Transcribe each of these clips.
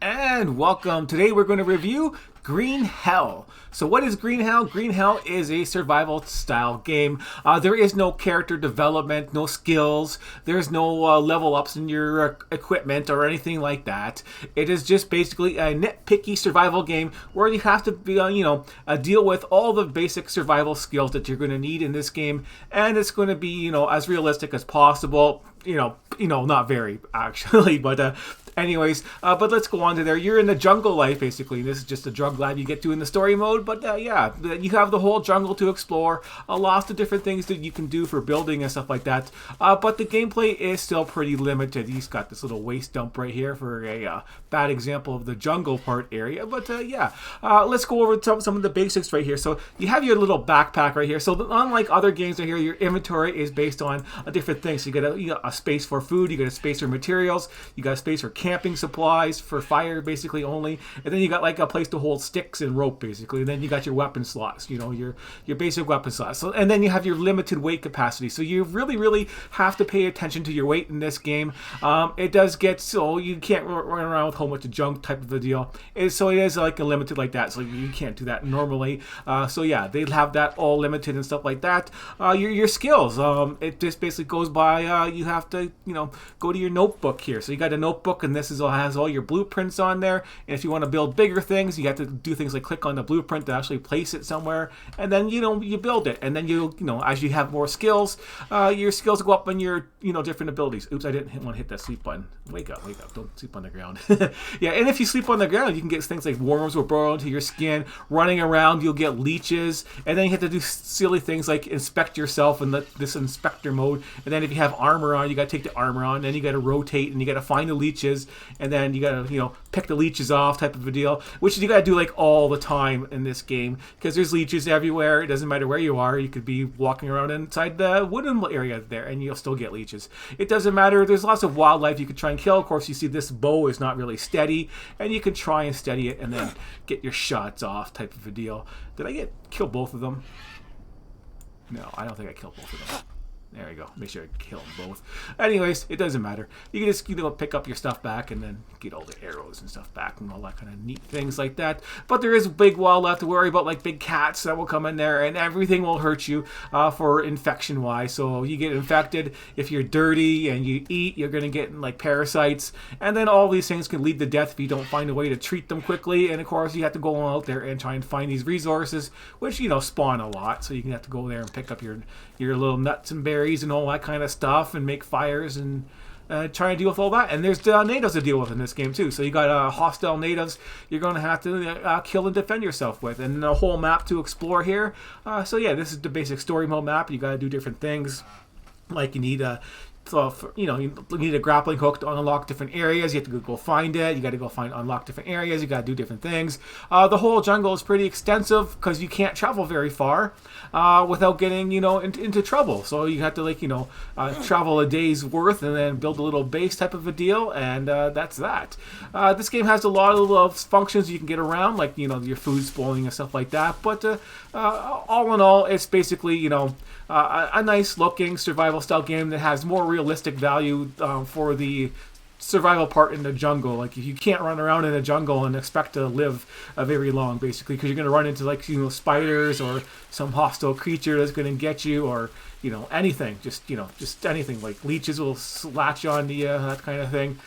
And welcome. Today we're going to review Green Hell. So what is Green Hell? Green Hell is a survival style game. There is no character development, no skills. There's no level ups in your equipment or anything like that. It is just basically a nitpicky survival game where you have to be, deal with all the basic survival skills that you're going to need in this game, and it's going to be, as realistic as possible. Not very actually, but anyways, but let's go on to there. You're in the jungle life, basically. This is just a drug lab you get to in the story mode, but yeah, you have the whole jungle to explore, lots of different things that you can do for building and stuff like that, but the gameplay is still pretty limited. He's got this little waste dump right here for a bad example of the jungle part area, but yeah, let's go over some of the basics right here. So you have your little backpack right here. So unlike other games right here, your inventory is based on different things. So you got a space for food, you got a space for materials, you got a space for camping supplies, for fire basically only, and then you got like a place to hold sticks and rope basically, and then you got your weapon slots, your basic weapon slots. So, and then you have your limited weight capacity, so you really have to pay attention to your weight in this game. It does get so you can't run around with a whole bunch of junk type of a deal, so it is like a limited like that, so you can't do that normally. So yeah, they have that all limited and stuff like that. Your skills, it just basically goes by you have to go to your notebook here. So you got a notebook, and this has all your blueprints on there. And if you want to build bigger things, you have to do things like click on the blueprint to actually place it somewhere, and then you build it. And then as you have more skills, your skills go up on your different abilities. Oops, I didn't want to hit that sleep button. Wake up, don't sleep on the ground. Yeah, and if you sleep on the ground, you can get things like worms will burrow into your skin. Running around, you'll get leeches, and then you have to do silly things like inspect yourself in this inspector mode. And then if you have armor on, you got to take the armor on, then you got to rotate, and you got to find the leeches, and then you got to pick the leeches off type of a deal, which you got to do like all the time in this game because there's leeches everywhere. It doesn't matter where you are. You could be walking around inside the wooden area there, and you'll still get leeches. It doesn't matter. There's lots of wildlife you could try and kill. Of course, you see this bow is not really steady, and you can try and steady it and then get your shots off type of a deal. Did I kill both of them? No, I don't think I killed both of them. There you go. Make sure I kill them both. Anyways, it doesn't matter. You can just pick up your stuff back and then get all the arrows and stuff back and all that kind of neat things like that. But there is big wildlife to worry about, like big cats that will come in there, and everything will hurt you for infection wise. So you get infected if you're dirty and you eat, you're going to get like parasites, and then all these things can lead to death if you don't find a way to treat them quickly. And of course, you have to go out there and try and find these resources, which spawn a lot. So you can have to go there and pick up your little nuts and berries and all that kind of stuff, and make fires and try and deal with all that. And there's natives to deal with in this game too. So you got hostile natives you're going to have to kill and defend yourself with, and a whole map to explore here. So yeah, this is the basic story mode map. You got to do different things, like you need you need a grappling hook to unlock different areas. You have to go find it. You got to go unlock different areas. You got to do different things. The whole jungle is pretty extensive because you can't travel very far without getting into trouble. So you have to travel a day's worth and then build a little base type of a deal, and that's that. This game has a lot of functions you can get around, like your food spoiling and stuff like that. But all in all, it's basically a nice looking survival style game that has more realistic value for the survival part in the jungle. Like, if you can't run around in the jungle and expect to live very long, basically, because you're going to run into spiders or some hostile creature that's going to get you, or anything, just anything, like leeches will latch onto you, that kind of thing.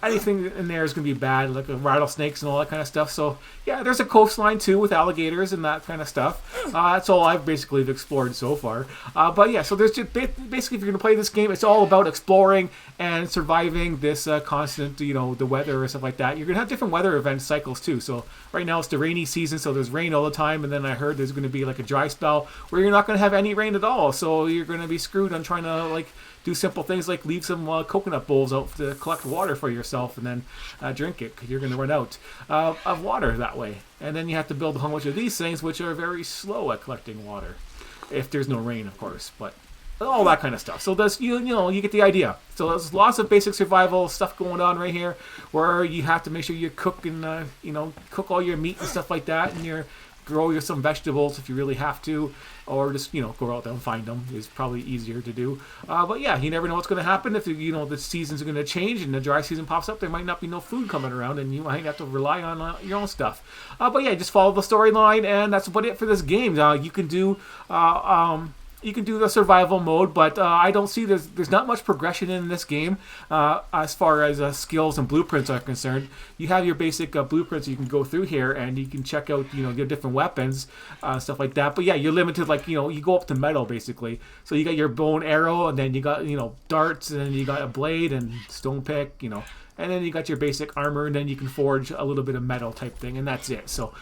Anything in there is going to be bad, like rattlesnakes and all that kind of stuff. So yeah, there's a coastline too with alligators and that kind of stuff. That's all I've basically explored so far. But yeah, so there's just basically, if you're going to play this game, it's all about exploring and surviving this constant, the weather and stuff like that. You're going to have different weather event cycles too. So right now it's the rainy season, so there's rain all the time, and then I heard there's going to be like a dry spell where you're not going to have any rain at all. So you're going to be screwed on trying to do simple things like leave some coconut bowls out to collect water for yourself, and then drink it, because you're going to run out of water that way. And then you have to build a whole bunch of these things, which are very slow at collecting water, if there's no rain, of course. But all that kind of stuff. So that's you get the idea. So there's lots of basic survival stuff going on right here, where you have to make sure you cook and cook all your meat and stuff like that, and your grow you some vegetables if you really have to, or just, you know, go out there and find them is probably easier to do. But yeah, you never know what's going to happen. If, you know, the seasons are going to change and the dry season pops up, there might not be no food coming around and you might have to rely on your own stuff. But yeah, just follow the storyline, and that's about it for this game. You can do you can do the survival mode, but I don't see there's not much progression in this game as far as skills and blueprints are concerned. You have your basic blueprints you can go through here, and you can check out, you know, your different weapons, stuff like that. But yeah, you're limited, like, you know, you go up to metal basically. So you got your bow and arrow, and then you got, you know, darts, and then you got a blade and stone pick, you know. And then you got your basic armor, and then you can forge a little bit of metal type thing, and that's it. So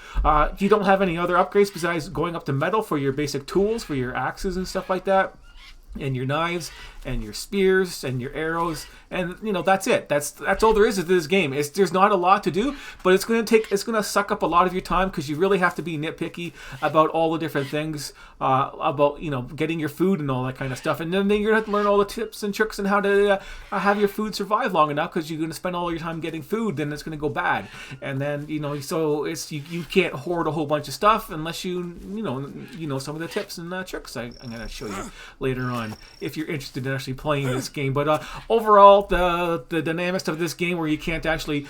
you don't have any other upgrades besides going up to metal for your basic tools, for your axes and stuff like that, and your knives, and your spears, and your arrows, and, you know, that's it. That's all there is to this game. There's not a lot to do, but it's gonna suck up a lot of your time, because you really have to be nitpicky about all the different things, about, you know, getting your food and all that kind of stuff. And then you're gonna have to learn all the tips and tricks and how to have your food survive long enough, because you're gonna spend all your time getting food, then it's gonna go bad. And then, you know, so it's you can't hoard a whole bunch of stuff unless you know some of the tips and tricks I'm gonna show you later on, if you're interested in actually playing this game. But overall, the dynamics of this game, where you can't actually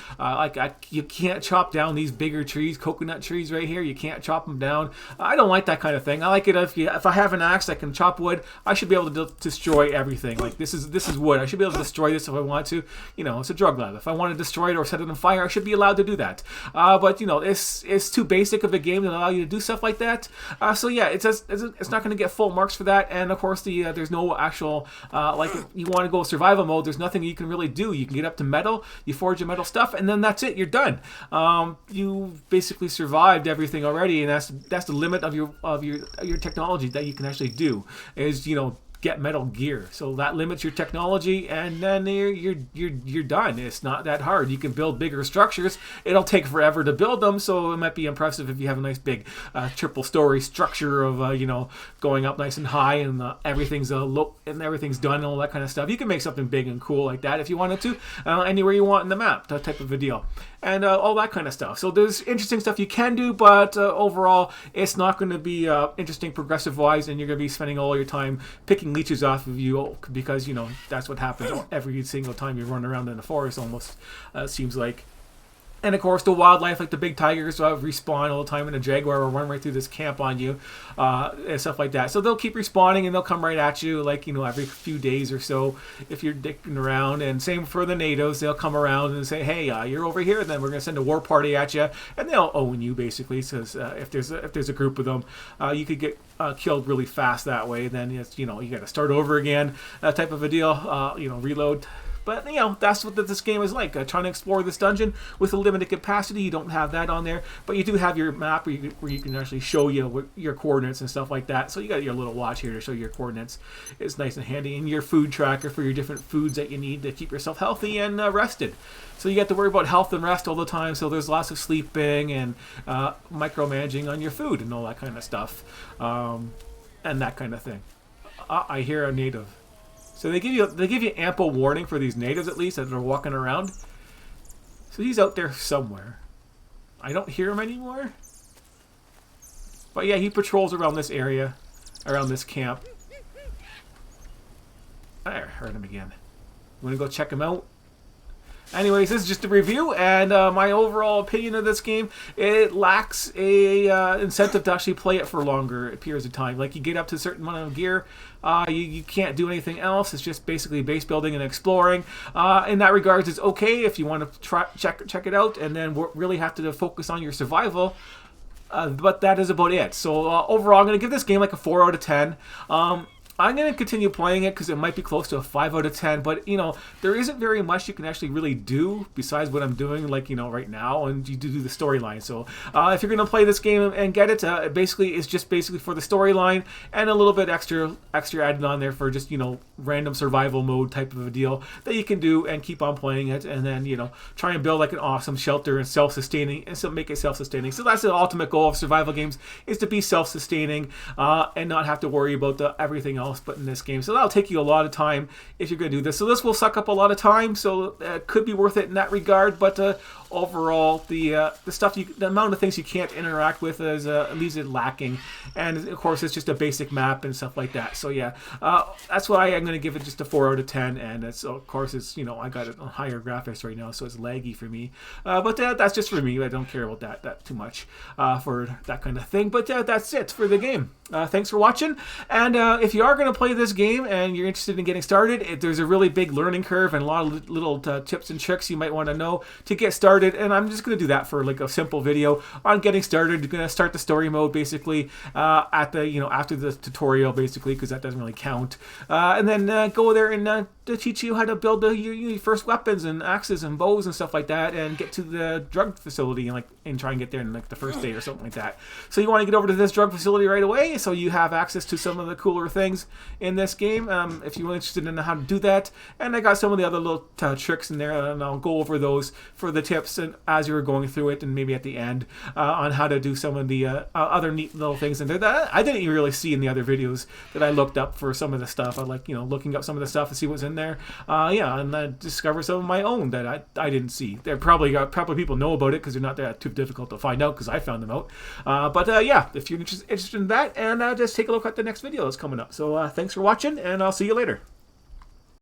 you can't chop down these bigger trees, coconut trees right here, you can't chop them down. I don't like that kind of thing. I like it if I have an axe I can chop wood, I should be able to destroy everything. Like, this is wood, I should be able to destroy this if I want to. You know, it's a drug lab. If I want to destroy it or set it on fire, I should be allowed to do that. But, you know, it's too basic of a game to allow you to do stuff like that. So yeah, it's not going to get full marks for that. And of course, there's no actual like, if you want to go survival mode, there's nothing you can really do. You can get up to metal, you forge your metal stuff, and then that's it. You're done. You basically survived everything already, and that's the limit of your technology that you can actually do. Is, you know, get metal gear. So that limits your technology, and then you're done. It's not that hard. You can build bigger structures. It'll take forever to build them, so it might be impressive if you have a nice big triple story structure of you know, going up nice and high, and everything's everything's done and all that kind of stuff. You can make something big and cool like that if you wanted to, anywhere you want in the map, that type of a deal. And all that kind of stuff. So there's interesting stuff you can do, but overall, it's not going to be interesting progressive-wise, and you're going to be spending all your time picking leeches off of you, because, you know, that's what happens every single time you run around in the forest, almost, seems like. And of course, the wildlife, like the big tigers, respawn all the time, and a jaguar will run right through this camp on you, and stuff like that. So they'll keep respawning, and they'll come right at you, like, you know, every few days or so, if you're dicking around. And same for the natives; they'll come around and say, "Hey, you're over here." And then we're gonna send a war party at you, and they'll own you basically. Because if there's a group of them, you could get killed really fast that way. Then it's, you know, you got to start over again, that type of a deal. You know, reload. But, you know, that's what this game is like. Trying to explore this dungeon with a limited capacity. You don't have that on there. But you do have your map where you can actually show you your coordinates and stuff like that. So you got your little watch here to show your coordinates. It's nice and handy. And your food tracker for your different foods that you need to keep yourself healthy and rested. So you have to worry about health and rest all the time. So there's lots of sleeping and micromanaging on your food and all that kind of stuff. And that kind of thing. I hear a native. So they give you ample warning for these natives, at least, as they're walking around. So he's out there somewhere. I don't hear him anymore. But yeah, he patrols around this area, around this camp. I heard him again. You want to go check him out? Anyways, this is just a review, and my overall opinion of this game, it lacks a incentive to actually play it for longer periods of time. Like, you get up to a certain amount of gear, you can't do anything else. It's just basically base building and exploring. In that regards, it's okay if you want to check it out, and then really have to focus on your survival. But that is about it. So overall, I'm going to give this game like a 4 out of 10. I'm going to continue playing it because it might be close to a 5 out of 10, but, you know, there isn't very much you can actually really do besides what I'm doing, like, you know, right now, and you do the storyline. So if you're going to play this game and get it, it's just basically for the storyline and a little bit extra added on there for just, you know, random survival mode type of a deal that you can do and keep on playing it, and then, you know, try and build like an awesome shelter and self-sustaining, and so make it self-sustaining. So that's the ultimate goal of survival games, is to be self-sustaining and not have to worry about everything else but in this game. So that'll take you a lot of time if you're going to do this. So this will suck up a lot of time, so it could be worth it in that regard. But overall the stuff the amount of things you can't interact with is leaves it lacking, and of course it's just a basic map and stuff like that. So yeah, that's why I'm going to give it just a 4 out of 10, and it's of course it's I got it on higher graphics right now, so it's laggy for me, but that's just for me. I don't care about that too much for that kind of thing. But that's it for the game. Thanks for watching, and if you are going to play this game and you're interested in getting started, there's a really big learning curve and a lot of little tips and tricks you might want to know to get started, and I'm just going to do that for like a simple video on getting started. You're going to start the story mode basically at the after the tutorial basically, because that doesn't really count, and then go there and to teach you how to build your first weapons and axes and bows and stuff like that, and get to the drug facility and try and get there in like the first day or something like that. So you want to get over to this drug facility right away, so you have access to some of the cooler things in this game, if you're interested in how to do that. And I got some of the other little tricks in there, and I'll go over those for the tips and as you're going through it, and maybe at the end on how to do some of the other neat little things in there that I didn't even really see in the other videos that I looked up for some of the stuff. I like looking up some of the stuff to see what's in there, and I discover some of my own that I didn't see. They're probably people know about it because they're not that too difficult to find out, because I found them out. But yeah, if you're interested in that, and just take a look at the next video that's coming up. So thanks for watching, and I'll see you later.